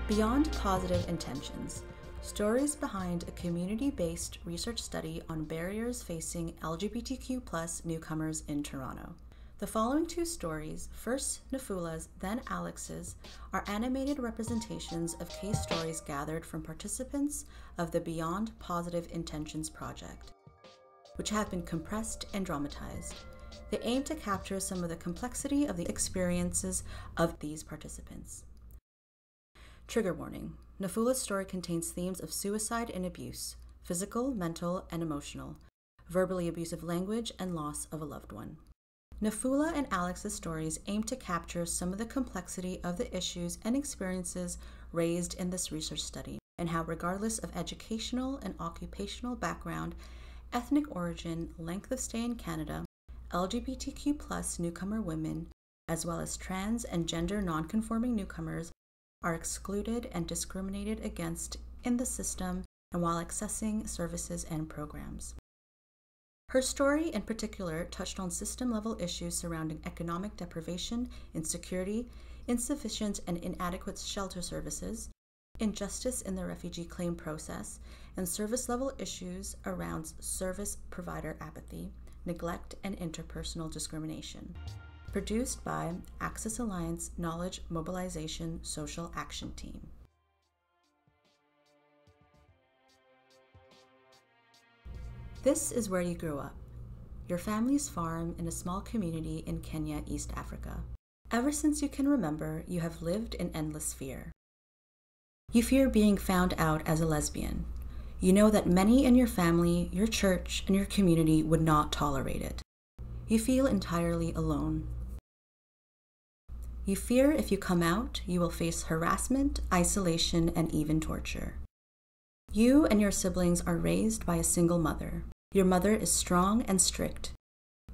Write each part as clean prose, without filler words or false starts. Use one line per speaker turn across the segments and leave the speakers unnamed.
Beyond Positive Intentions, stories behind a community-based research study on barriers facing LGBTQ+ newcomers in Toronto. The following two stories, first Nafula's, then Alex's, are animated representations of case stories gathered from participants of the Beyond Positive Intentions project, which have been compressed and dramatized. They aim to capture some of the complexity of the experiences of these participants. Trigger warning. Nafula's story contains themes of suicide and abuse, physical, mental, and emotional, verbally abusive language, and loss of a loved one. Nafula and Alex's stories aim to capture some of the complexity of the issues and experiences raised in this research study, and how, regardless of educational and occupational background, ethnic origin, length of stay in Canada, LGBTQ+ newcomer women, as well as trans and gender non-conforming newcomers, are excluded and discriminated against in the system and while accessing services and programs. Her story in particular touched on system-level issues surrounding economic deprivation, insecurity, insufficient and inadequate shelter services, injustice in the refugee claim process, and service-level issues around service provider apathy, neglect, and interpersonal discrimination. Produced by Access Alliance Knowledge Mobilization Social Action Team. This is where you grew up, your family's farm in a small community in Kenya, East Africa. Ever since you can remember, you have lived in endless fear. You fear being found out as a lesbian. You know that many in your family, your church, and your community would not tolerate it. You feel entirely alone. You fear if you come out, you will face harassment, isolation, and even torture. You and your siblings are raised by a single mother. Your mother is strong and strict.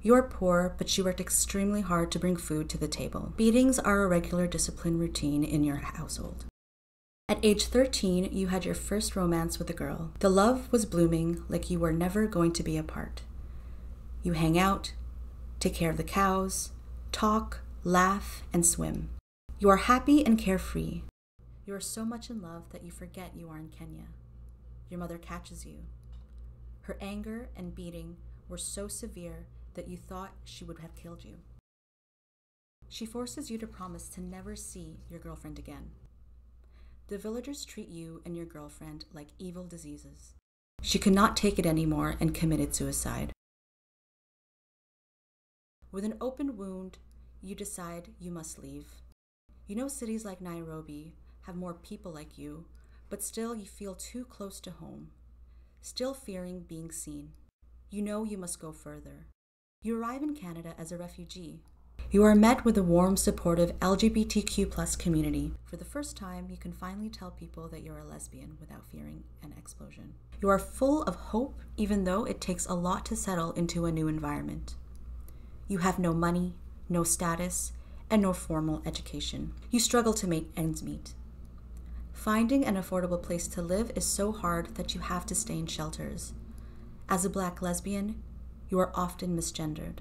You are poor, but she worked extremely hard to bring food to the table. Beatings are a regular discipline routine in your household. At age 13, you had your first romance with a girl. The love was blooming like you were never going to be apart. You hang out, take care of the cows, talk, laugh, and swim. You are happy and carefree. You are so much in love that you forget you are in Kenya. Your mother catches you. Her anger and beating were so severe that you thought she would have killed you. She forces you to promise to never see your girlfriend again. The villagers treat you and your girlfriend like evil diseases. She could not take it anymore and committed suicide. With an open wound, you decide you must leave. You know cities like Nairobi have more people like you, but still you feel too close to home, still fearing being seen. You know you must go further. You arrive in Canada as a refugee. You are met with a warm, supportive LGBTQ+ community. For the first time, you can finally tell people that you're a lesbian without fearing an explosion. You are full of hope, even though it takes a lot to settle into a new environment. You have no money, no status, and no formal education. You struggle to make ends meet. Finding an affordable place to live is so hard that you have to stay in shelters. As a Black lesbian, you are often misgendered.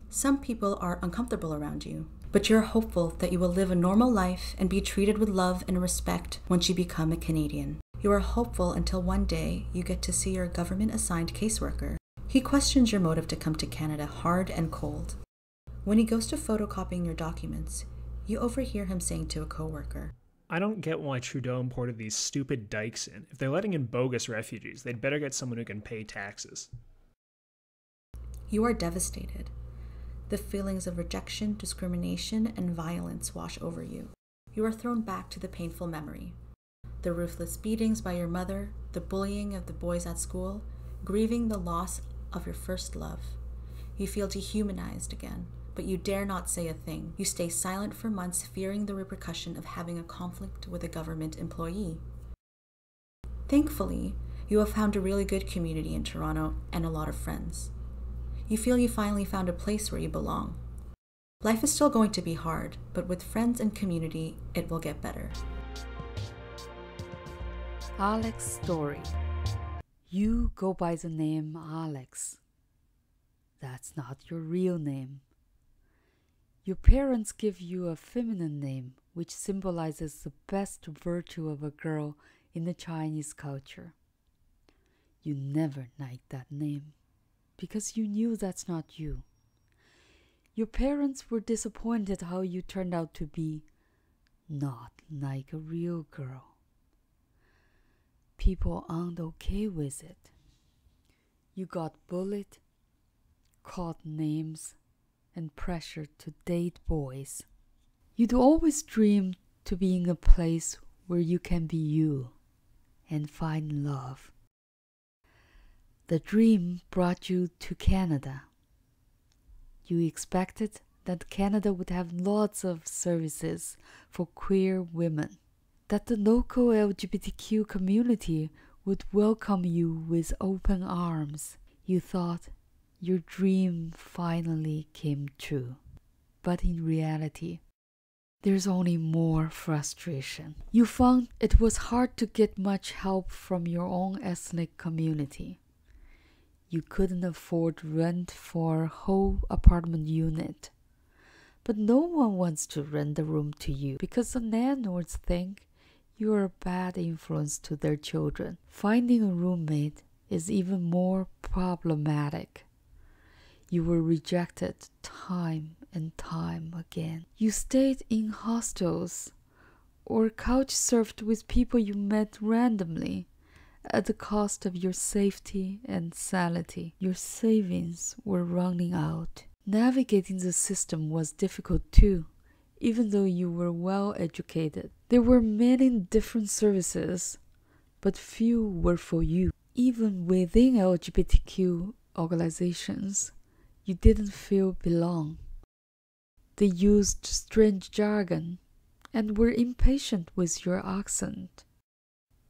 Some people are uncomfortable around you, but you're hopeful that you will live a normal life and be treated with love and respect once you become a Canadian. You are hopeful until one day you get to see your government-assigned caseworker. He questions your motive to come to Canada hard and cold. When he goes to photocopying your documents, you overhear him saying to a coworker,
I don't get why Trudeau imported these stupid dykes in. If they're letting in bogus refugees, they'd better get someone who can pay taxes.
You are devastated. The feelings of rejection, discrimination, and violence wash over you. You are thrown back to the painful memory. The ruthless beatings by your mother, the bullying of the boys at school, grieving the loss of your first love. You feel dehumanized again, but you dare not say a thing. You stay silent for months, fearing the repercussion of having a conflict with a government employee. Thankfully, you have found a really good community in Toronto and a lot of friends. You feel you finally found a place where you belong. Life is still going to be hard, but with friends and community, it will get better.
Alex's story. You go by the name Alex. That's not your real name. Your parents give you a feminine name which symbolizes the best virtue of a girl in the Chinese culture. You never liked that name because you knew that's not you. Your parents were disappointed how you turned out to be not like a real girl. People aren't okay with it. You got bullied, called names, and pressured to date boys. You'd always dreamed to be in a place where you can be you and find love. The dream brought you to Canada. You expected that Canada would have lots of services for queer women, that the local LGBTQ community would welcome you with open arms. You thought your dream finally came true. But in reality, there's only more frustration. You found it was hard to get much help from your own ethnic community. You couldn't afford rent for a whole apartment unit. But no one wants to rent a room to you because the landlords think you're a bad influence to their children. Finding a roommate is even more problematic. You were rejected time and time again. You stayed in hostels or couch surfed with people you met randomly at the cost of your safety and sanity. Your savings were running out. Navigating the system was difficult too, even though you were well educated. There were many different services, but few were for you. Even within LGBTQ organizations, you didn't feel belong. They used strange jargon and were impatient with your accent.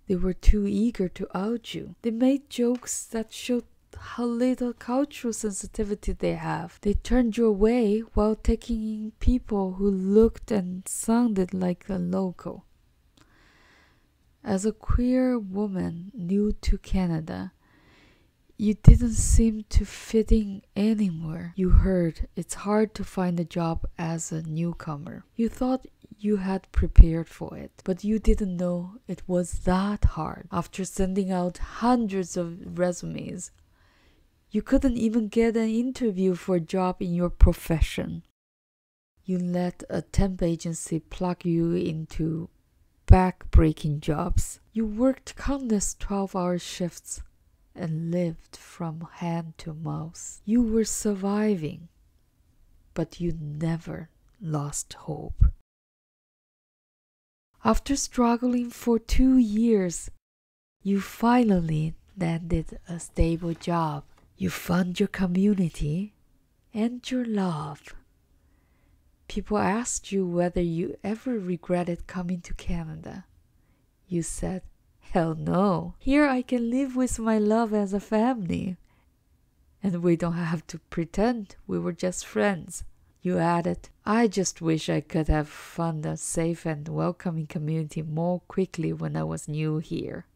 They were too eager to out you. They made jokes that showed how little cultural sensitivity they have. They turned you away while taking in people who looked and sounded like a local. As a queer woman new to Canada, you didn't seem to fit in anywhere. You heard it's hard to find a job as a newcomer. You thought you had prepared for it, but you didn't know it was that hard. After sending out hundreds of resumes, you couldn't even get an interview for a job in your profession. You let a temp agency plug you into back-breaking jobs. You worked countless 12-hour shifts and lived from hand to mouth. You were surviving, but you never lost hope. After struggling for 2 years, you finally landed a stable job. You found your community and your love. People asked you whether you ever regretted coming to Canada. You said, "Hell no. Here I can live with my love as a family. And we don't have to pretend we were just friends." You added, "I just wish I could have found a safe and welcoming community more quickly when I was new here."